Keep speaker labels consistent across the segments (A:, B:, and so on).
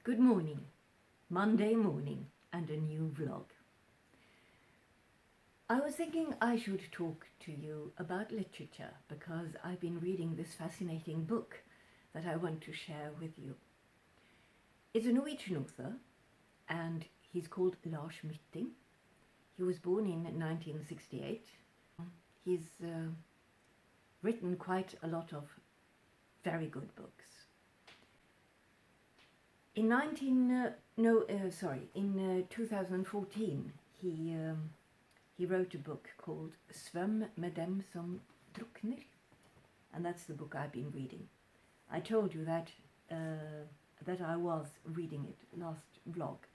A: Good morning, Monday morning and a new vlog. I was thinking I should talk to you about literature because I've been reading this fascinating book that I want to share with you. It's a Norwegian author and he's called Lars Mytting. He was born in 1968. He's written quite a lot of very good books. In 2014, he wrote a book called Svøm med dem som drukner, and that's the book I've been reading. I told you that I was reading it last vlog,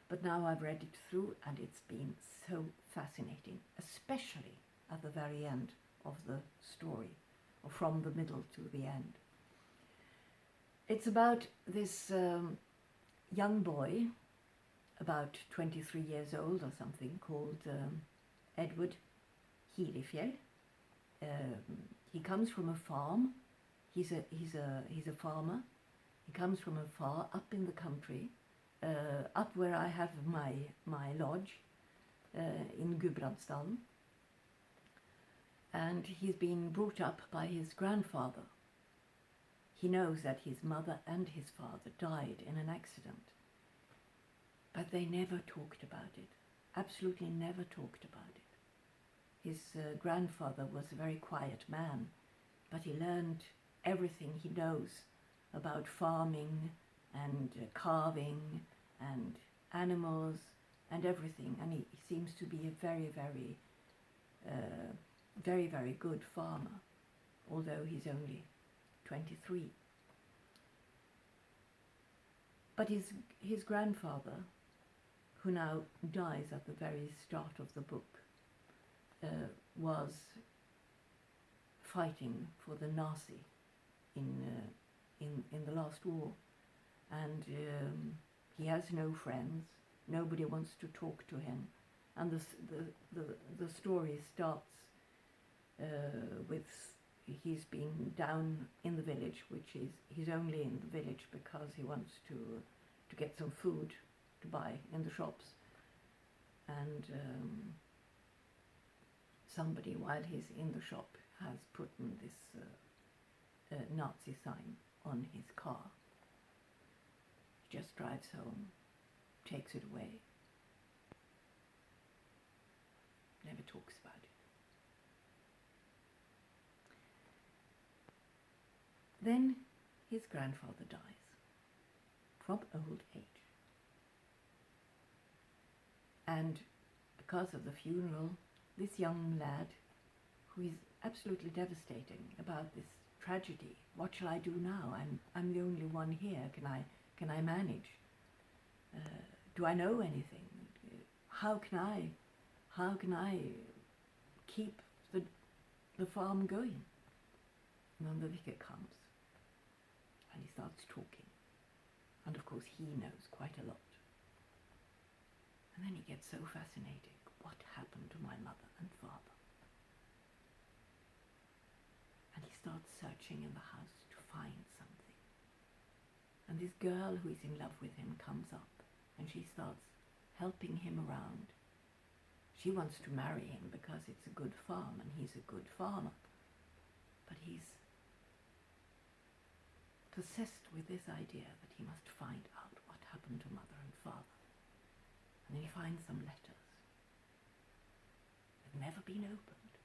A: but now I've read it through and it's been so fascinating, especially at the very end of the story, or from the middle to the end. It's about this young boy, about 23 years old or something, called Edward Hilefjell. He comes from a farm. He's a farmer. He comes from a far up in the country, up where I have my lodge in Gudbrandsdalen. And he's been brought up by his grandfather. He knows that his mother and his father died in an accident, but they never talked about it, absolutely never talked about it. His grandfather was a very quiet man, but he learned everything he knows about farming and carving and animals and everything, and he seems to be a very good farmer, although he's only 23. But his grandfather, who now dies at the very start of the book, was fighting for the Nazi in the last war, and he has no friends. Nobody wants to talk to him, and the story starts with he's been down in the village, which is he's only in the village because he wants to get some food to buy in the shops, and somebody, while he's in the shop, has put in this Nazi sign on his car. He just drives home, takes it away, never talks about it. Then his grandfather dies from old age. And because of the funeral, this young lad, who is absolutely devastating about this tragedy, what shall I do now? I'm the only one here. Can I manage? Do I know anything? How can I keep the farm going? And then the vicar comes. And he starts talking. And of course he knows quite a lot. And then he gets so fascinated. What happened to my mother and father? And he starts searching in the house to find something. And this girl who is in love with him comes up and she starts helping him around. She wants to marry him because it's a good farm and he's a good farmer. But he's possessed with this idea that he must find out what happened to mother and father. And then he finds some letters. They've never been opened.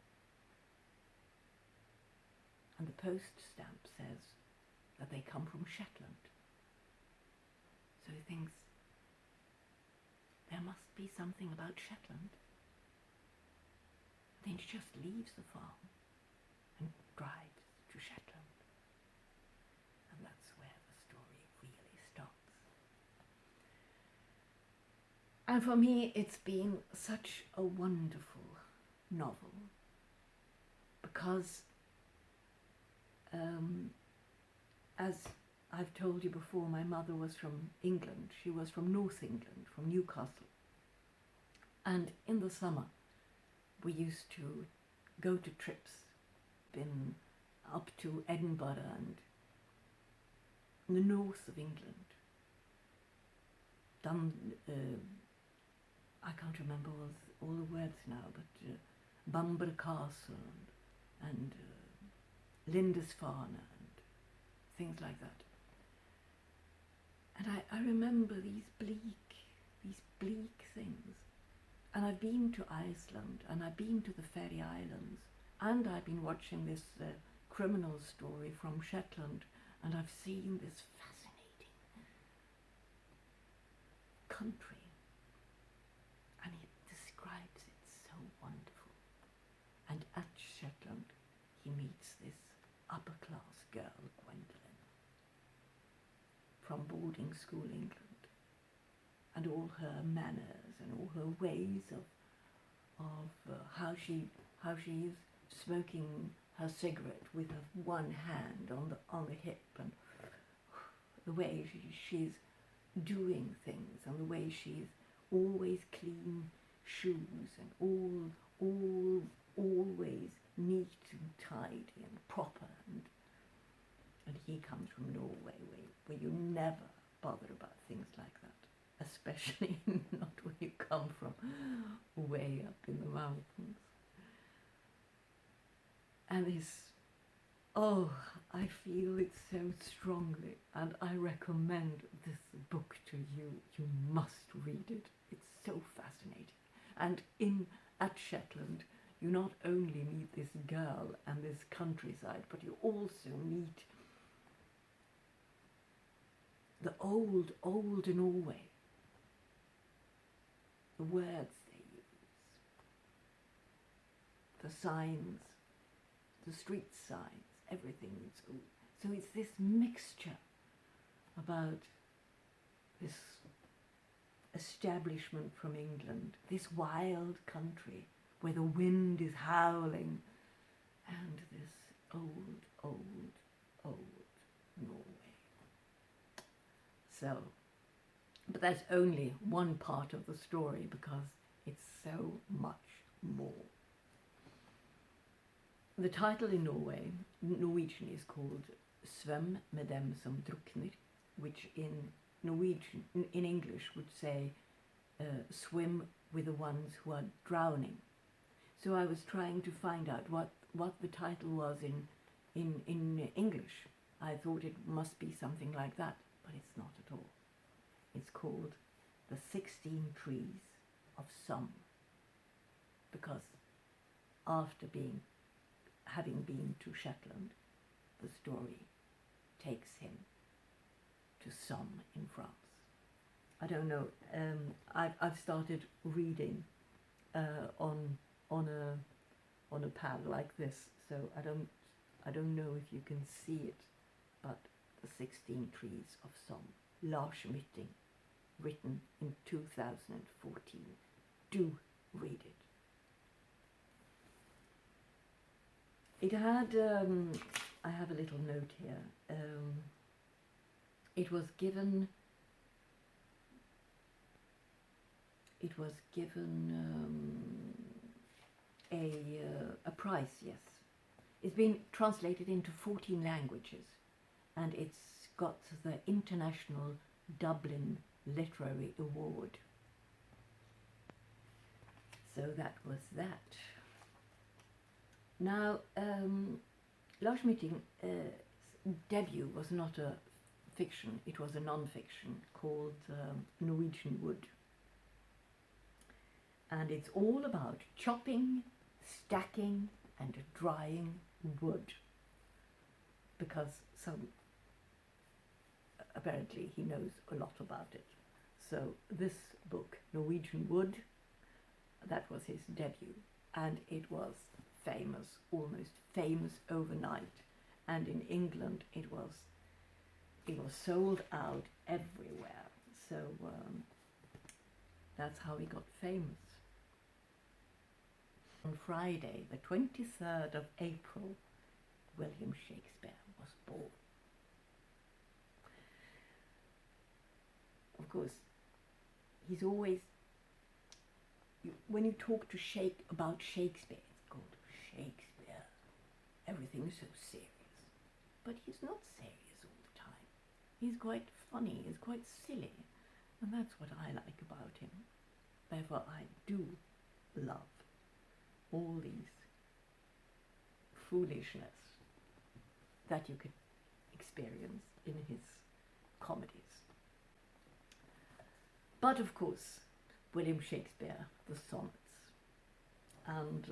A: And the post stamp says that they come from Shetland. So he thinks, there must be something about Shetland. Then he just leaves the farm and drives to Shetland. And that's where the story really starts. And for me, it's been such a wonderful novel because, as I've told you before, my mother was from England. She was from North England, from Newcastle. And in the summer, we used to go to trips, been up to Edinburgh and the north of England. done, I can't remember all the words now, but Bamber Castle and Lindisfarne and things like that. And I remember these bleak things. And I've been to Iceland, and I've been to the Faroe Islands, and I've been watching this criminal story from Shetland, and I've seen this fascinating country. And he describes it so wonderful. And at Shetland, he meets this upper-class girl, Gwendolyn, from boarding school England. And all her manners and all her ways of how she is smoking her cigarette with her one hand on the hip, and the way she's doing things, and the way she's always clean shoes and always neat and tidy and proper, and he comes from Norway where you never bother about things like that. Especially not when you come from way up in the mountains. And I feel it so strongly, and I recommend this book to you. You must read it. It's so fascinating. And at Shetland, you not only meet this girl and this countryside, but you also meet the old Norway. The words they use, the signs, the street signs, everything is old. So it's this mixture about this establishment from England, this wild country where the wind is howling, and this old Norway. So, but that's only one part of the story, because it's so much more. The title in Norwegian is called Svøm med dem som drukner, which in Norwegian, in English, would say swim with the ones who are drowning. So I was trying to find out what the title was in English. I thought it must be something like that, but it's not at all. It's called The 16 Trees of Somme, because after having been to Shetland, the story takes him to Somme in France. I don't know. I've started reading on a pad like this, so I don't know if you can see it, but The 16 Trees of Somme, Lars Mytting, written in 2014. Do read it. It had, I have a little note here. It was given a prize, yes. It's been translated into 14 languages, and it's got the International Dublin Literary Award. So that was that. Now, Lars Mytting's debut was not a fiction, it was a non-fiction called Norwegian Wood. And it's all about chopping, stacking and drying wood, because apparently he knows a lot about it. So this book, Norwegian Wood, that was his debut, and it was famous, almost famous overnight. And in England it was sold out everywhere. So that's how he got famous. On Friday, the 23rd of April, William Shakespeare was born. Of course, he's always, when you talk about Shakespeare, it's called Shakespeare. Everything's so serious. But he's not serious all the time. He's quite funny, he's quite silly. And that's what I like about him. Therefore I do love all these foolishness that you could experience in his comedies. But of course, William Shakespeare, the sonnets. And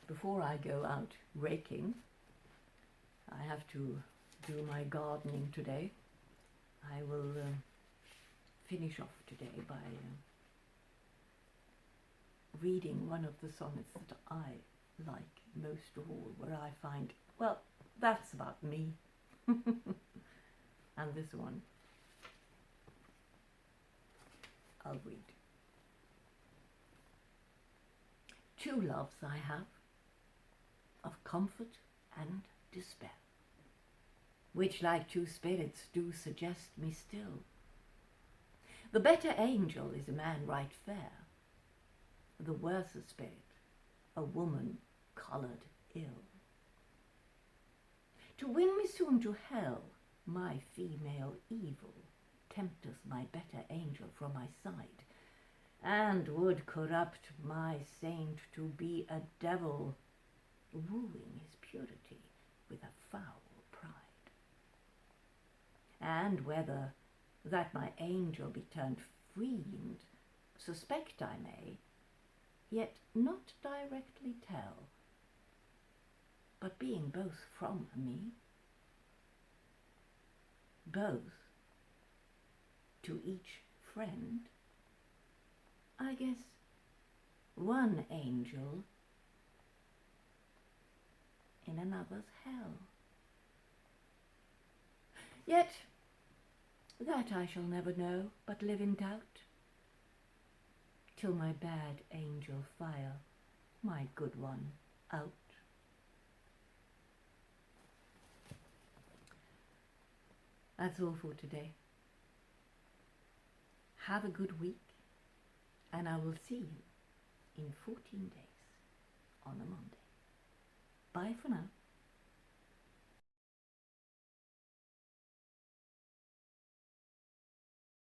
A: before I go out raking, I have to do my gardening today. I will finish off today by reading one of the sonnets that I like most of all, where I find, well, that's about me. And this one I'll read. Two loves I have, of comfort and despair, which like two spirits do suggest me still. The better angel is a man right fair, the worse a spirit, a woman coloured ill. To win me soon to hell, my female evil tempteth my better angel from my side, and would corrupt my saint to be a devil, wooing his purity with a foul pride. And whether that my angel be turned fiend, suspect I may, yet not directly tell, but being both from me, both to each friend, I guess one angel in another's hell. Yet that I shall never know, but live in doubt, till my bad angel fire my good one out. That's all for today. Have a good week, and I will see you in 14 days on a Monday. Bye for now.